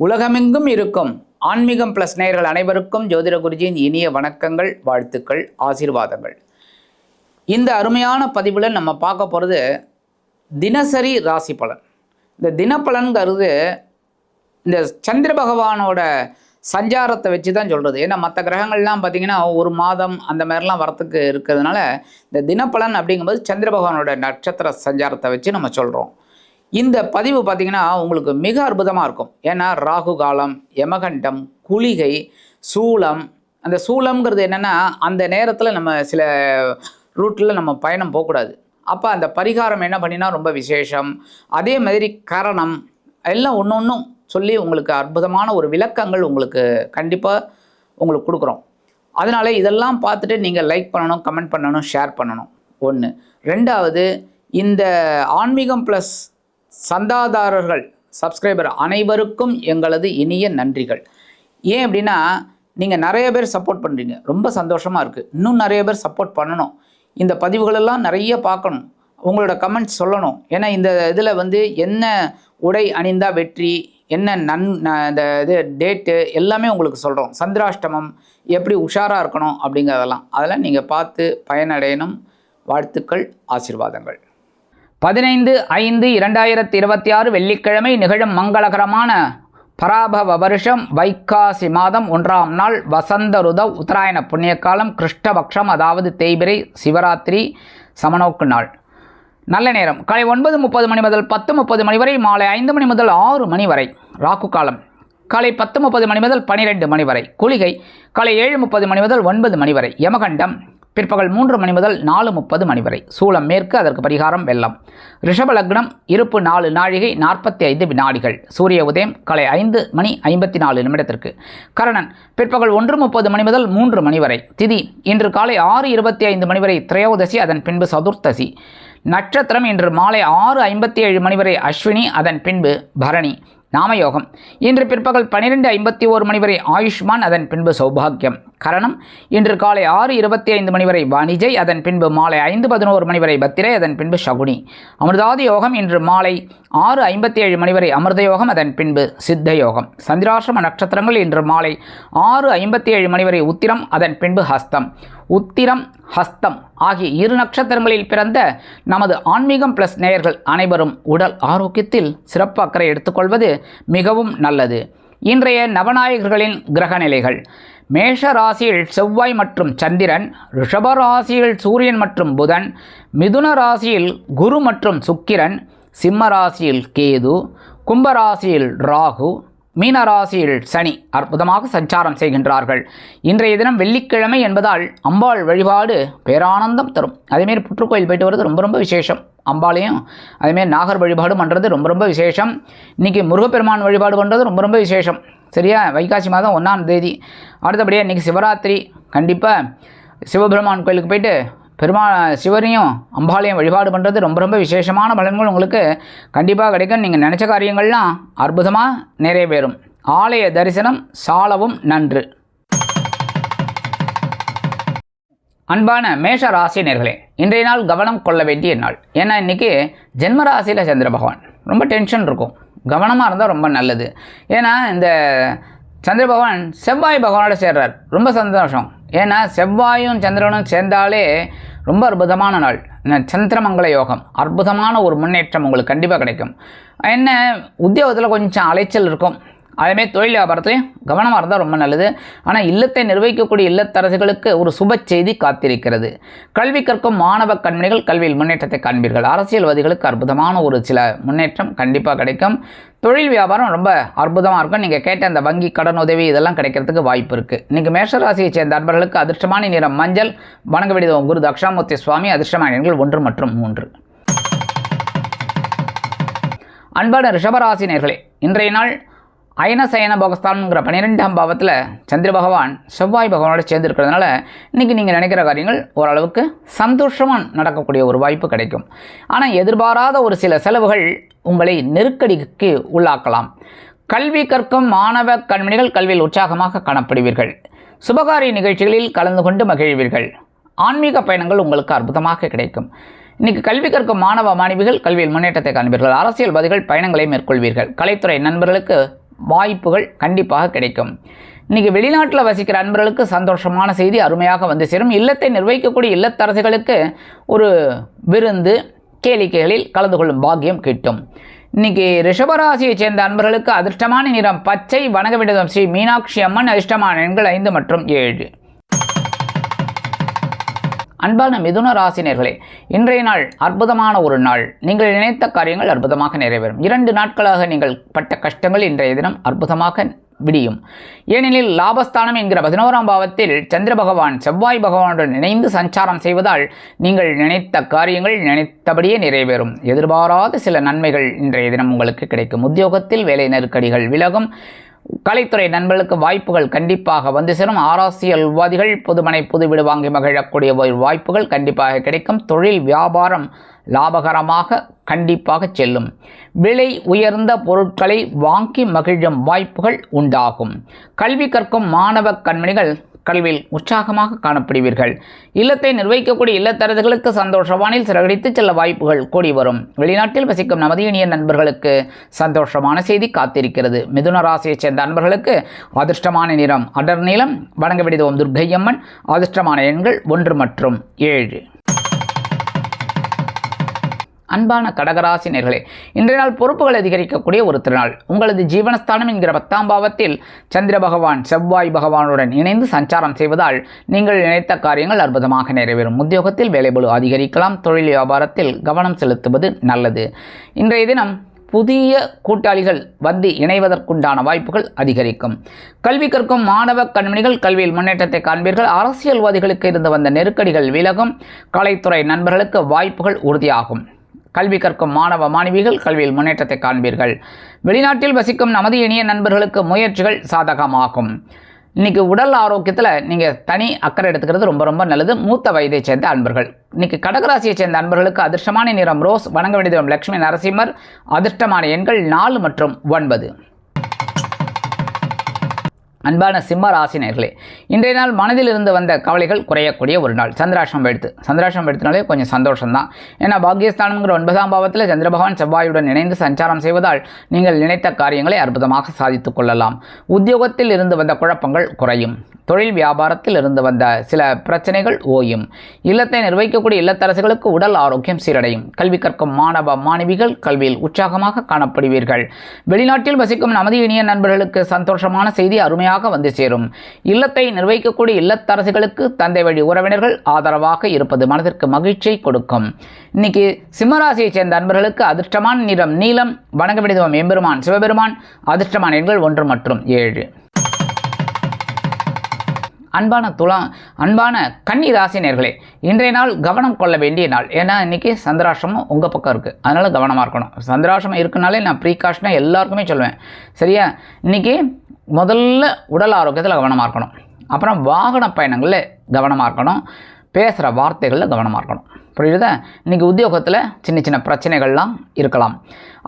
உலகமெங்கும் இருக்கும் ஆன்மீகம் பிளஸ் நேயர்கள் அனைவருக்கும் ஜோதிட குருஜியின் இனிய வணக்கங்கள், வாழ்த்துக்கள், ஆசீர்வாதங்கள். இந்த அருமையான பதிவில் நம்ம பார்க்க போகிறது தினசரி ராசி பலன். இந்த தினப்பலன்கிறது இந்த சந்திர பகவானோட சஞ்சாரத்தை வச்சு தான் சொல்கிறது. ஏன்னா மற்ற கிரகங்கள்லாம் பார்த்திங்கன்னா ஒரு மாதம் அந்த மாதிரிலாம் வரத்துக்கு இருக்கிறதுனால இந்த தினப்பலன் அப்படிங்கும்போது சந்திர பகவானோட நட்சத்திர சஞ்சாரத்தை வச்சு நம்ம சொல்கிறோம். இந்த பதிவு பார்த்திங்கன்னா உங்களுக்கு மிக அற்புதமாக இருக்கும். ஏன்னா ராகு காலம், யமகண்டம், குளிகை, சூலம். அந்த சூலம்ங்கிறது என்னென்னா அந்த நேரத்தில் நம்ம சில ரூட்டில் நம்ம பயணம் போகக்கூடாது. அப்போ அந்த பரிகாரம் என்ன பண்ணினா ரொம்ப விசேஷம். அதே மாதிரி கரணம் எல்லாம் ஒன்று ஒன்றும் சொல்லி உங்களுக்கு அற்புதமான ஒரு விளக்கங்கள் உங்களுக்கு கண்டிப்பாக உங்களுக்கு கொடுக்குறோம். அதனால் இதெல்லாம் பார்த்துட்டு நீங்கள் லைக் பண்ணணும், கமெண்ட் பண்ணணும், ஷேர் பண்ணணும். ஒன்று. ரெண்டாவது, இந்த ஆன்மீகம் ப்ளஸ் சந்தாதாரர்கள், சப்ஸ்கிரைபர் அனைவருக்கும் எங்களது இனிய நன்றிகள். ஏன் அப்படின்னா நீங்கள் நிறைய பேர் சப்போர்ட் பண்ணுறீங்க, ரொம்ப சந்தோஷமாக இருக்குது. இன்னும் நிறைய பேர் சப்போர்ட் பண்ணணும். இந்த பதிவுகளெல்லாம் நிறைய பார்க்கணும், உங்களோட கமெண்ட்ஸ் சொல்லணும். ஏன்னா இந்த இதில் என்ன உடை அணிந்தால் வெற்றி, என்ன இந்த இது டேட்டு எல்லாமே உங்களுக்கு சொல்கிறோம். சந்திராஷ்டமம் எப்படி உஷாராக இருக்கணும் அதெல்லாம் நீங்கள் பார்த்து பயனடையணும். வாழ்த்துக்கள், ஆசீர்வாதங்கள். 15/5/2026 வெள்ளிக்கிழமை நிகழும் மங்களகரமான பராபவ வருஷம் வைகாசி மாதம் 1ஆம் நாள் வசந்த ருதவ் உத்தராயண புண்ணியகாலம் கிருஷ்ணபக்ஷம், அதாவது தேய்பிரை சிவராத்திரி சமநோக்கு நாள். நல்ல நேரம் காலை 9:30 மணி முதல் 10:30 மணி வரை, மாலை 5 மணி முதல் 6 மணி வரை. ராகு காலம் காலை 10:30 மணி முதல் 12 மணி வரை. குளிகை காலை 7:30 மணி முதல் 9 மணி வரை. யமகண்டம் பிற்பகல் 3 மணி முதல் 4:30 மணி வரை. சூலம் மேற்கு, அதற்கு பரிகாரம் வெள்ளம். ரிஷப லக்னம், இருப்பு 4 நாழிகை 45 வினாடிகள். சூரிய உதயம் காலை 5:54 நிமிடத்திற்கு. கரணன் பிற்பகல் 1:30 மணி முதல் 3 மணி வரை. திதி இன்று காலை 6:25 மணி வரை திரையோதசி, அதன் பின்பு சதுர்த்தசி. நட்சத்திரம் இன்று மாலை 6:57 மணி வரை அஸ்வினி, அதன் பின்பு பரணி. நாமயோகம் இன்று பிற்பகல் 12:51 மணி வரை ஆயுஷ்மான், அதன் பின்பு சௌபாகியம். கரணம் இன்று காலை 6:25 மணி வரை வாணிஜை, அதன் பின்பு மாலை 5:11 மணி வரை பத்திரை, அதன் பின்பு சகுனி. அமிர்தாதி யோகம் இன்று மாலை 6:57 மணி வரை அமிர்த யோகம், அதன் பின்பு சித்த யோகம். சந்திராசிரம நட்சத்திரங்கள் இன்று மாலை 6:57 மணி வரை உத்திரம், அதன் பின்பு ஹஸ்தம். உத்திரம், ஹஸ்தம் ஆகிய 2 நட்சத்திரங்களில் பிறந்த நமது ஆன்மீகம் பிளஸ் நேயர்கள் அனைவரும் உடல் ஆரோக்கியத்தில் சிறப்பு அக்கறை எடுத்துக்கொள்வது மிகவும் நல்லது. இன்றைய நவநாயகர்களின் கிரக நிலைகள்: மேஷ ராசியில் செவ்வாய் மற்றும் சந்திரன், ரிஷப ராசியில் சூரியன் மற்றும் புதன், மிதுன ராசியில் குரு மற்றும் சுக்கிரன், சிம்ம ராசியில் கேது, கும்பராசியில் ராகு, மீனராசியில் சனி அற்புதமாக சஞ்சாரம் செய்கின்றார்கள். இன்றைய தினம் வெள்ளிக்கிழமை என்பதால் அம்பாள் வழிபாடு பேரானந்தம் தரும். அதேமாரி புற்றுக்கோயில் போயிட்டு வர்றது ரொம்ப ரொம்ப விசேஷம். அம்பாளையும் அதேமாரி நாகர் வழிபாடு பண்ணுறது ரொம்ப ரொம்ப விசேஷம். இன்றைக்கி முருகப்பெருமான் வழிபாடு பண்ணுறது ரொம்ப ரொம்ப விசேஷம். சரியா? வைகாசி மாதம் 1ஆம் தேதி. அடுத்தபடியாக இன்றைக்கி சிவராத்திரி. கண்டிப்பாக சிவபெருமான் கோயிலுக்கு போயிட்டு சிவரையும் அம்பாளையும் வழிபாடு பண்ணுறது ரொம்ப ரொம்ப விசேஷமான பலன்கள் உங்களுக்கு கண்டிப்பாக கிடைக்கும். நீங்கள் நினச்ச காரியங்கள்லாம் அற்புதமாக நிறைவேறும். ஆலய தரிசனம் சாலவும் நன்று. அன்பான மேஷ ராசி நேயர்களே, இன்றைய நாள் கவனம் கொள்ள வேண்டிய நாள். ஏன்னா இன்றைக்கி ஜென்ம ராசியில் சந்திர பகவான், ரொம்ப டென்ஷன் இருக்கும். கவனமாக இருந்தால் ரொம்ப நல்லது. ஏன்னா இந்த சந்திர பகவான் செவ்வாய் பகவானோட சேர்றார், ரொம்ப சந்தோஷம். ஏன்னா செவ்வாயும் சந்திரனும் சேர்ந்தாலே ரொம்ப அற்புதமான நாள். சந்திரமங்கல யோகம், அற்புதமான ஒரு முன்னேற்றம் உங்களுக்கு கண்டிப்பாக கிடைக்கும். என்ன உத்தியோகத்தில் கொஞ்சம் அலைச்சல் இருக்கும். அதேமாதிரி தொழில் வியாபாரத்துலேயும் கவனமாக இருந்தால் ரொம்ப நல்லது. ஆனால் இல்லத்தை நிர்வகிக்கக்கூடிய இல்லத்தரசுகளுக்கு ஒரு சுப செய்தி காத்திருக்கிறது. கல்வி கற்கும் மாணவ கண்மணிகள் கல்வியில் முன்னேற்றத்தை காண்பீர்கள். அரசியல்வாதிகளுக்கு அற்புதமான ஒரு சில முன்னேற்றம் கண்டிப்பாக கிடைக்கும். தொழில் வியாபாரம் ரொம்ப அற்புதமாக இருக்கும். நீங்கள் கேட்ட அந்த வங்கி கடன் உதவி இதெல்லாம் கிடைக்கிறதுக்கு வாய்ப்பு இருக்குது. இன்றைக்கி மேஷராசியை சேர்ந்த அன்பர்களுக்கு அதிர்ஷ்டமான நிறம் மஞ்சள். வணங்க வேண்டியது குரு தக்ஷாமூர்த்தி சுவாமி. அதிர்ஷ்டமான எண்கள் 1 மற்றும் 3. அன்பான ரிஷபராசி நேயர்களே, இன்றைய நாள் அயனசயன போகஸ்தானங்கிற 12ஆம் பாவத்தில் சந்திர பகவான் செவ்வாய் பகவானோட சேர்ந்துருக்கிறதுனால இன்றைக்கி நீங்கள் நினைக்கிற காரியங்கள் ஓரளவுக்கு சந்தோஷமாக நடக்கக்கூடிய ஒரு வாய்ப்பு கிடைக்கும். ஆனால் எதிர்பாராத ஒரு சில செலவுகள் உங்களை நெருக்கடிக்கு உள்ளாக்கலாம். கல்வி கற்கும் மாணவ கண்மணிகள் கல்வியில் உற்சாகமாக காணப்படுவீர்கள். சுபகாரிய நிகழ்ச்சிகளில் கலந்து கொண்டு மகிழ்வீர்கள். ஆன்மீக பயணங்கள் உங்களுக்கு அற்புதமாக கிடைக்கும். இன்றைக்கி கல்வி கற்கும் மாணவ மாணவிகள் கல்வியில் முன்னேற்றத்தை காண்பீர்கள். அரசியல்வாதிகள் பயணங்களை மேற்கொள்வீர்கள். கலைத்துறை நண்பர்களுக்கு வாய்ப்புகள் கண்டிப்பாக கிடைக்கும். இன்றைக்கி வெளிநாட்டில் வசிக்கிற அன்பர்களுக்கு சந்தோஷமான செய்தி அருமையாக வந்து சேரும். இல்லத்தை நிர்வகிக்கக்கூடிய இல்லத்தரசிகளுக்கு ஒரு விருந்து கேளிக்கைகளில் கலந்து கொள்ளும் பாக்கியம் கிட்டும். இன்றைக்கி ரிஷபராசியைச் சேர்ந்த அன்பர்களுக்கு அதிர்ஷ்டமான நிறம் பச்சை, வணங்க வேண்டியதும் ஸ்ரீ மீனாட்சி அம்மன். அதிர்ஷ்டமான எண்கள் 5 மற்றும் 7. அன்பான மிதுன ராசினியர்களே, இன்றைய நாள் அற்புதமான ஒரு நாள். நீங்கள் நினைத்த காரியங்கள் அற்புதமாக நிறைவேறும். 2 நாட்களாக நீங்கள் பட்ட கஷ்டங்கள் இன்றைய தினம் அற்புதமாக விடியும். ஏனெனில் லாபஸ்தானம் என்கிற 11ஆம் பாவத்தில் சந்திர பகவான் செவ்வாய் பகவானுடன் இணைந்து சஞ்சாரம் செய்வதால் நீங்கள் நினைத்த காரியங்கள் நினைத்தபடியே நிறைவேறும். எதிர்பாராத சில நன்மைகள் இன்றைய தினம் உங்களுக்கு கிடைக்கும். உத்தியோகத்தில் வேலை நெருக்கடிகள் விலகும். கலைத்துறை நண்பர்களுக்கு வாய்ப்புகள் கண்டிப்பாக வந்து சேரும். அரசியல்வாதிகள் புதுமனை புது வீடு வாங்கி மகிழக்கூடிய வாய்ப்புகள் கண்டிப்பாக கிடைக்கும். தொழில் வியாபாரம் லாபகரமாக கண்டிப்பாக செல்லும். விலை உயர்ந்த பொருட்களை வாங்கி மகிழும் வாய்ப்புகள் உண்டாகும். கல்வி கற்கும் மாணவ கண்மணிகள் கல்வியில் உற்சாகமாக காணப்படுவீர்கள். இல்லத்தை நிர்வகிக்கக்கூடிய இல்லத்தரசிகளுக்கு சந்தோஷவானில் சிறகடித்து செல்ல வாய்ப்புகள் கூடி வரும். வெளிநாட்டில் வசிக்கும் நமது இனிய நண்பர்களுக்கு சந்தோஷமான செய்தி காத்திருக்கிறது. மிதுன ராசியைச் சேர்ந்த நண்பர்களுக்கு அதிர்ஷ்டமான நிறம் அடர் நீலம், வணங்க வேண்டியது துர்க்கையம்மன். அதிர்ஷ்டமான எண்கள் 1 மற்றும் 7. அன்பான கடகராசினியர்களே, இன்றைய நாள் பொறுப்புகள் அதிகரிக்கக்கூடிய ஒரு திருநாள். உங்களது ஜீவனஸ்தானம் என்கிற 10ஆம் பாவத்தில் சந்திர பகவான் செவ்வாய் பகவானுடன் இணைந்து சஞ்சாரம் செய்வதால் நீங்கள் நினைத்த காரியங்கள் அற்புதமாக நிறைவேறும். உத்தியோகத்தில் வேலைபளு அதிகரிக்கலாம். தொழில் வியாபாரத்தில் கவனம் செலுத்துவது நல்லது. இன்றைய தினம் புதிய கூட்டாளிகள் வந்து இணைவதற்குண்டான வாய்ப்புகள் அதிகரிக்கும். கல்வி கற்கும் மாணவ கண்மணிகள் கல்வியில் முன்னேற்றத்தை காண்பீர்கள். அரசியல்வாதிகளுக்கு இருந்து வந்த நெருக்கடிகள் விலகும். கலைத்துறை நண்பர்களுக்கு வாய்ப்புகள் உறுதியாகும். கல்வி கற்கும் மாணவ மாணவிகள் கல்வியில் முன்னேற்றத்தை காண்பீர்கள். வெளிநாட்டில் வசிக்கும் நமது இனிய நண்பர்களுக்கு முயற்சிகள் சாதகமாகும். இன்றைக்கி உடல் ஆரோக்கியத்தில் நீங்கள் தனி அக்கறை எடுத்துக்கிறது ரொம்ப ரொம்ப நல்லது. மூத்த வயதை சேர்ந்த அன்பர்கள். இன்றைக்கி கடகராசியை சேர்ந்த அன்பர்களுக்கு அதிர்ஷ்டமான நிறம் ரோஸ், வணங்க வேண்டியது லட்சுமி நரசிம்மர். அதிர்ஷ்டமான எண்கள் 4 மற்றும் 9. அன்பான சிம்ம ராசினியர்களே, இன்றைய நாள் மனதில் இருந்து வந்த கவலைகள் குறையக்கூடிய ஒரு நாள். சந்திராஷ்டிரம் எடுத்துனாலே கொஞ்சம் சந்தோஷம்தான். ஏன்னா பாக்கியஸ்தானம்ங்கிற 9ஆம் பாவத்தில் சந்திர பகவான் செவ்வாயுடன் இணைந்து சஞ்சாரம் செய்வதால் நீங்கள் நினைத்த காரியங்களை அற்புதமாக சாதித்துக் கொள்ளலாம். உத்தியோகத்தில் இருந்து வந்த குழப்பங்கள் குறையும். தொழில் வியாபாரத்தில் இருந்து வந்த சில பிரச்சனைகள் ஓயும். இல்லத்தை நிர்வகிக்கக்கூடிய இல்லத்தரசிகளுக்கு உடல் ஆரோக்கியம் சீரடையும். கல்வி கற்கும் மாணவ மாணவிகள் கல்வியில் உற்சாகமாக காணப்படுவீர்கள். வெளிநாட்டில் வசிக்கும் நமது இனிய நண்பர்களுக்கு சந்தோஷமான செய்தி அருமையாக வந்து சேரும். இல்லத்தை நிர்வகிக்கக்கூடிய இல்லத்தரசிகளுக்கு தந்தை வழி உறவினர்கள் ஆதரவாக இருப்பது மனதிற்கு மகிழ்ச்சியை கொடுக்கும். இன்னைக்கு சிம்மராசியை சேர்ந்த நண்பர்களுக்கு அதிர்ஷ்டமான நிறம் நீலம், வணங்க வேண்டியது எம்பெருமான் சிவபெருமான். அதிர்ஷ்டமான எண்கள் 1 மற்றும் 7. அன்பான கன்னி ராசினியர்களே, இன்றைய நாள் கவனம் கொள்ள வேண்டிய நாள். ஏன்னா இன்றைக்கி சந்திராஷ்டிரமம் உங்கள் பக்கம் இருக்குது, அதனால் கவனமாக இருக்கணும். சந்திராஷ்டிரமம் இருக்குனாலே நான் ப்ரீகாஷனாக எல்லாருக்குமே சொல்லுவேன், சரியா? இன்றைக்கி முதல்ல உடல் ஆரோக்கியத்தில் கவனமாக இருக்கணும். அப்புறம் வாகன பயணங்களில் கவனமாக இருக்கணும். பேசுகிற வார்த்தைகளில் கவனமாக இருக்கணும். புரியுதா? இன்றைக்கி உத்தியோகத்தில் சின்ன சின்ன பிரச்சனைகள்லாம் இருக்கலாம்.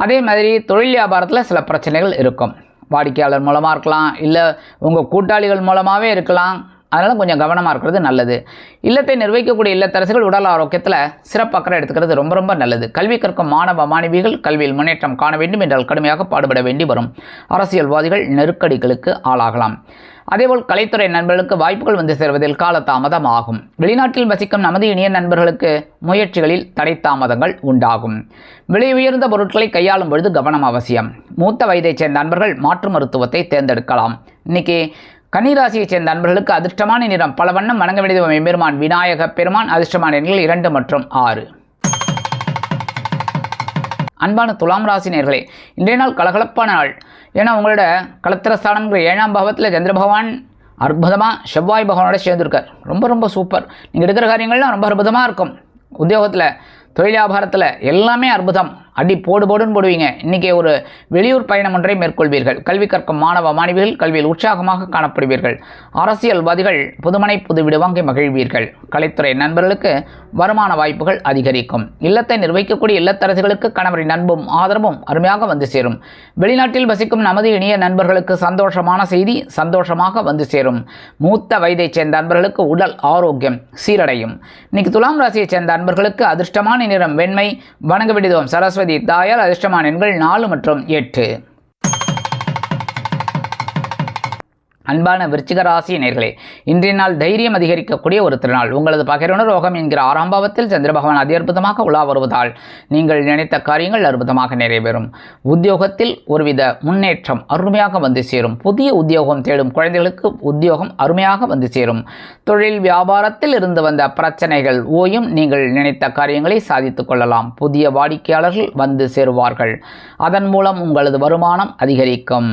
அதே மாதிரி தொழில் வியாபாரத்தில் சில பிரச்சனைகள் இருக்கும். வாடிக்கையாளர் மூலமாக இருக்கலாம், இல்லை உங்கள் கூட்டாளிகள் மூலமாகவே இருக்கலாம். அதனால் கொஞ்சம் கவனமாக இருக்கிறது நல்லது. இல்லத்தை நிர்வகிக்கக்கூடிய இல்லத்தரசிகள் உடல் ஆரோக்கியத்தில் சிறப்பாக எடுத்துக்கிறது ரொம்ப ரொம்ப நல்லது. கல்வி கற்கும் மாணவ மாணவிகள் கல்வியில் முன்னேற்றம் காண வேண்டும் என்றால் கடுமையாக பாடுபட வேண்டி வரும். அரசியல்வாதிகள் நெருக்கடிகளுக்கு ஆளாகலாம். அதேபோல் கலைத்துறை நண்பர்களுக்கு வாய்ப்புகள் வந்து சேர்வதில் காலதாமதம் ஆகும். வெளிநாட்டில் வசிக்கும் நமது இனிய நண்பர்களுக்கு முயற்சிகளில் தடை தாமதங்கள் உண்டாகும். விலை உயர்ந்த பொருட்களை கையாளும் பொழுது கவனம் அவசியம். மூத்த வயதைச் சேர்ந்த நண்பர்கள் மாற்று மருத்துவத்தை தேர்ந்தெடுக்கலாம். இன்னைக்கு கன்னிராசியைச் சேர்ந்த நண்பர்களுக்கு அதிர்ஷ்டமான நிறம் பல வண்ணம், வணங்க வேண்டியது எம்பெருமான் விநாயக பெருமான். அதிர்ஷ்டமான எண்கள் 2 மற்றும் 6. அன்பான துலாம் ராசி நேயர்களே, இன்றைய நாள் கலகலப்பான நாள். ஏன்னா உங்களோட கலத்திரஸ்தானங்கிற 7ஆம் பாவத்தில் சந்திர பகவான் அற்புதமாக செவ்வாய் பகவானோட சேர்ந்துருக்கார். ரொம்ப ரொம்ப சூப்பர். நீங்கள் எடுக்கிற காரியங்கள்லாம் ரொம்ப அற்புதமாக இருக்கும். உத்தியோகத்தில் தொழில் வியாபாரத்தில் எல்லாமே அற்புதம். அடி போடுன்னு போடுவீங்க. இன்றைக்கி ஒரு வெளியூர் பயணம் ஒன்றை மேற்கொள்வீர்கள். கல்வி கற்கும் மாணவ மாணவிகள் கல்வியில் உற்சாகமாக காணப்படுவீர்கள். அரசியல்வாதிகள் புதுமனை புது வீடு வாங்கி மகிழ்வீர்கள். கலைத்துறை நண்பர்களுக்கு வருமான வாய்ப்புகள் அதிகரிக்கும். இல்லத்தை நிர்வகிக்கக்கூடிய இல்லத்தரசிகளுக்கு கணவரின் அன்பும் ஆதரவும் அருமையாக வந்து சேரும். வெளிநாட்டில் வசிக்கும் நமது இனிய நண்பர்களுக்கு சந்தோஷமான செய்தி சந்தோஷமாக வந்து சேரும். மூத்த வயதைச் சேர்ந்த நண்பர்களுக்கு உடல் ஆரோக்கியம் சீரடையும். இன்னைக்கு துலாம் ராசியைச் சேர்ந்த நண்பர்களுக்கு அதிர்ஷ்டமான நிறம் வெண்மை, வணங்க வேண்டியது சரஸ்வதி தாயார். அதிர்ஷ்டமான எண்கள் 4 மற்றும் 8. அன்பான விருச்சிக ராசி நேயர்களே, இன்றைய நாள் தைரியம் அதிகரிக்கக்கூடிய ஒரு திருநாள். உங்களது பகைவன ரோகம் என்கிற 6ஆம் பாவத்தில் சந்திர பகவான் அதி அற்புதமாக உலா வருவதால் நீங்கள் நினைத்த காரியங்கள் அற்புதமாக நிறைவேறும். உத்தியோகத்தில் ஒருவித முன்னேற்றம் அருமையாக வந்து சேரும். புதிய உத்தியோகம் தேடும் குழந்தைகளுக்கு உத்தியோகம் அருமையாக வந்து சேரும். தொழில் வியாபாரத்தில் இருந்து வந்த பிரச்சனைகள் ஓயும். நீங்கள் நினைத்த காரியங்களை சாதித்துக் கொள்ளலாம். புதிய வாடிக்கையாளர்கள் வந்து சேருவார்கள். அதன் மூலம் உங்களது வருமானம் அதிகரிக்கும்.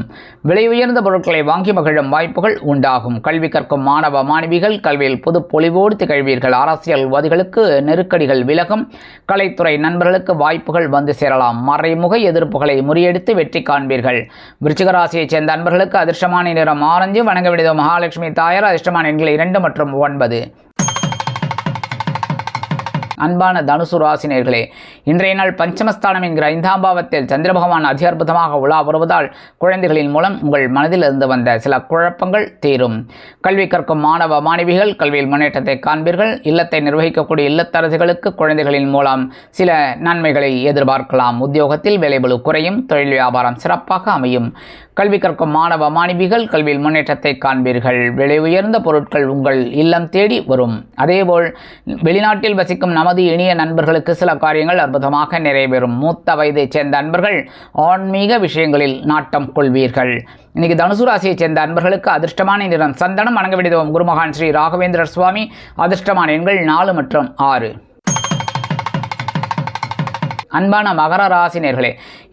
விலை உயர்ந்த பொருட்களை வாங்கி மகிழும் வாய்ப்புகள் உண்டாகும். கல்வி கற்கும் மாணவ மாணவிகள் கல்வியில் புது பொலிவோடு திகழ்வீர்கள். அரசியல்வாதிகளுக்கு நெருக்கடிகள் விலகும். கலைத்துறை நண்பர்களுக்கு வாய்ப்புகள் வந்து சேரலாம். மறைமுக எதிர்ப்புகளை முறியடித்து வெற்றி காண்பீர்கள். விருச்சிக ராசியைச் சேர்ந்த அன்பர்களுக்கு அதிர்ஷ்டமான நிறம் ஆரஞ்சு. வணங்க வேண்டிய மகாலட்சுமி தாயார். அதிர்ஷ்டமான எண்கள் 2 மற்றும் 9. அன்பான தனுசு ராசினியர்களே, இன்றைய நாள் பஞ்சமஸ்தானம் என்கிற 5ஆம் பாவத்தில் சந்திர பகவான் அதி அற்புதமாக உலா வருவதால் குழந்தைகளின் மூலம் உங்கள் மனதில் இருந்து வந்த சில குழப்பங்கள் தீரும். கல்வி கற்கும் மாணவ மாணவிகள் கல்வியில் முன்னேற்றத்தை காண்பீர்கள். இல்லத்தை நிர்வகிக்கக்கூடிய இல்லத்தரசிகளுக்கு குழந்தைகளின் மூலம் சில நன்மைகளை எதிர்பார்க்கலாம். உத்தியோகத்தில் வேலைபளு குறையும். தொழில் வியாபாரம் சிறப்பாக அமையும். கல்வி கற்கும் மாணவ மாணவிகள் கல்வியில் முன்னேற்றத்தை காண்பீர்கள். விலை உயர்ந்த பொருட்கள் உங்கள் இல்லம் தேடி வரும். அதேபோல் வெளிநாட்டில் வசிக்கும் நமது இனிய நண்பர்களுக்கு சில காரியங்கள் அற்புதமாக நிறைவேறும். மூத்த வயதைச் சேர்ந்த அன்பர்கள் ஆன்மீக விஷயங்களில் நாட்டம் கொள்வீர்கள். இன்னைக்கு தனுசு ராசியைச் சேர்ந்த அன்பர்களுக்கு அதிர்ஷ்டமான நிறம் சந்தனம். வணங்க வேண்டியது குருமகான் ஸ்ரீ ராகவேந்திர சுவாமி. அதிர்ஷ்டமான எண்கள் 4 மற்றும் 6. அன்பான மகர ராசினியர்களே,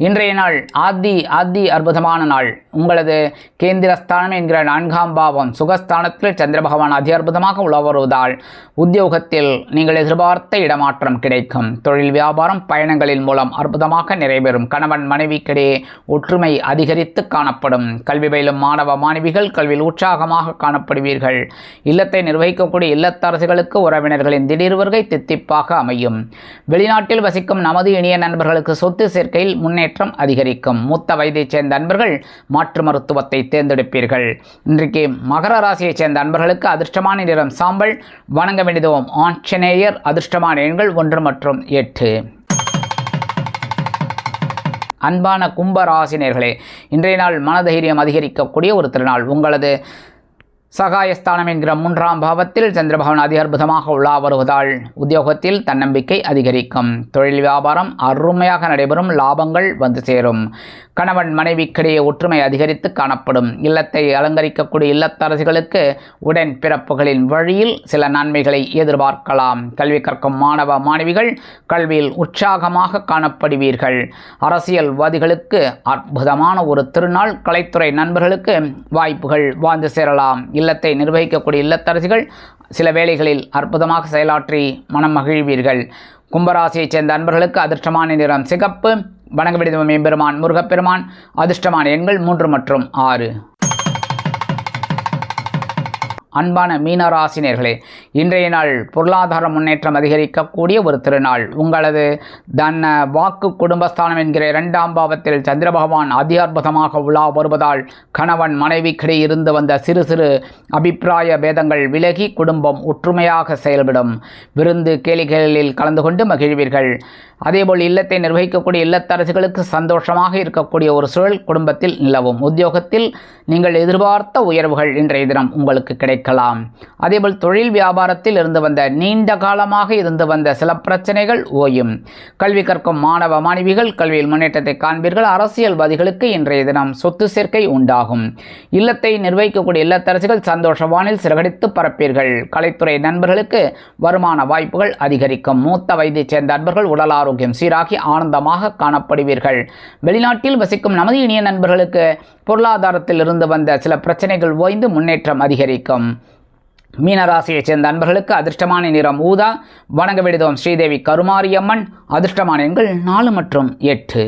இன்றைய நாள் ஆதி அற்புதமான நாள். உங்களது கேந்திரஸ்தானம் என்கிற 4ஆம் பாவம் சுகஸ்தானத்தில் சந்திர பகவான் அதி அற்புதமாக உலா வருவதால் உத்தியோகத்தில் நீங்கள் எதிர்பார்த்த இடமாற்றம் கிடைக்கும். தொழில் வியாபாரம் பயணங்களின் மூலம் அற்புதமாக நிறைவேறும். கணவன் மனைவிக்கிடையே ஒற்றுமை அதிகரித்து காணப்படும். கல்வி பயிலும் மாணவ மாணவிகள் கல்வியில் உற்சாகமாக காணப்படுவீர்கள். இல்லத்தை நிர்வகிக்கக்கூடிய இல்லத்தரசிகளுக்கு உறவினர்களின் திடீர் வருகை தித்திப்பாக அமையும். வெளிநாட்டில் வசிக்கும் நமது இனிய நண்பர்களுக்கு சொத்து சேர்க்கையில் முன்னேற்றம் அதிகரிக்கும். மூத்த வயதைச் சேர்ந்த அன்பர்கள் மாற்று மருத்துவத்தை தேர்ந்தெடுப்பீர்கள். இன்றைக்கு மகர ராசியைச் சேர்ந்த அன்பர்களுக்கு அதிர்ஷ்டமான நிறம் சாம்பல். வணங்க வேண்டியதும் ஆஞ்சநேயர். அதிர்ஷ்டமான எண்கள் 1 மற்றும் 8. அன்பான கும்ப ராசினியர்களே, இன்றைய நாள் மனதைரியம் அதிகரிக்கக்கூடிய ஒரு திருநாள். உங்களது சகாயஸ்தானம் என்கிற 3ஆம் பாவத்தில் சந்திர பகவான் அதி அற்புதமாக உலா வருவதால் உத்தியோகத்தில் தன்னம்பிக்கை அதிகரிக்கும். தொழில் வியாபாரம் அருமையாக நடைபெறும். லாபங்கள் வந்து சேரும். கணவன் மனைவிக்கிடையே ஒற்றுமை அதிகரித்து காணப்படும். இல்லத்தை அலங்கரிக்கக்கூடிய இல்லத்தரசிகளுக்கு உடன் பிறப்புகளின் வழியில் சில நன்மைகளை எதிர்பார்க்கலாம். கல்வி கற்கும் மாணவ மாணவிகள் கல்வியில் உற்சாகமாக காணப்படுவீர்கள். அரசியல்வாதிகளுக்கு அற்புதமான ஒரு திருநாள். கலைத்துறை நண்பர்களுக்கு வாய்ப்புகள் வந்து சேரலாம். இல்லத்தை நிர்வகிக்கக்கூடிய இல்லத்தரசிகள் சில வேளைகளில் அற்புதமாக செயலாற்றி மனம் மகிழ்வீர்கள். கும்பராசியைச் சேர்ந்த அன்பர்களுக்கு அதிர்ஷ்டமான நிறம் சிகப்பு. வணங்க வேண்டியது எம்பெருமான் முருகப்பெருமான். அதிர்ஷ்டமான எண்கள் 3 மற்றும் 6. அன்பான மீனராசினியர்களே, இன்றைய நாள் பொருளாதார முன்னேற்றம் அதிகரிக்கக்கூடிய ஒரு திருநாள். உங்களது தன வாக்கு குடும்பஸ்தானம் என்கிற 2ஆம் பாவத்தில் சந்திர பகவான் அதி அற்புதமாக உலா வருவதால் கணவன் மனைவிக்கிடையே இருந்து வந்த சிறு அபிப்பிராய பேதங்கள் விலகி குடும்பம் ஒற்றுமையாக செயல்படும். விருந்து கேளிக்கைகளில் கலந்து கொண்டு மகிழ்வீர்கள். அதேபோல் இல்லத்தை நிர்வகிக்கக்கூடிய இல்லத்தரசிகளுக்கு சந்தோஷமாக இருக்கக்கூடிய ஒரு சூழல் குடும்பத்தில் நிலவும். உத்தியோகத்தில் நீங்கள் எதிர்பார்த்த உயர்வுகள் இன்றைய தினம் உங்களுக்கு கிடைக்கலாம். அதேபோல் தொழில் வியாபாரத்தில் இருந்து வந்த நீண்ட காலமாக இருந்து வந்த சில பிரச்சனைகள் ஓயும். கல்வி கற்கும் மாணவ மாணவிகள் கல்வியில் முன்னேற்றத்தை காண்பீர்கள். அரசியல்வாதிகளுக்கு இன்றைய தினம் சொத்து சேர்க்கை உண்டாகும். இல்லத்தை நிர்வகிக்கக்கூடிய இல்லத்தரசிகள் சந்தோஷ வானில் சிறகடித்து பரப்பீர்கள். கலைத்துறை நண்பர்களுக்கு வருமான வாய்ப்புகள் அதிகரிக்கும். மூத்த வயதைச் சேர்ந்த நண்பர்கள் உடல் ஆரோக்கியம் சீராகி ஆனந்தமாக காணப்படுவீர்கள். வெளிநாட்டில் வசிக்கும் நமது இனிய நண்பர்களுக்கு பொருளாதாரத்தில் இருந்து வந்த சில பிரச்சனைகள் ஓய்ந்து முன்னேற்றம் அதிகரிக்கும். மீனராசியைச் சேர்ந்த அன்பர்களுக்கு அதிர்ஷ்டமான நிறம் ஊதா. வணங்க வேண்டியதும் ஸ்ரீதேவி கருமாரியம்மன். அதிர்ஷ்டமான எண்கள் 4 மற்றும் 8.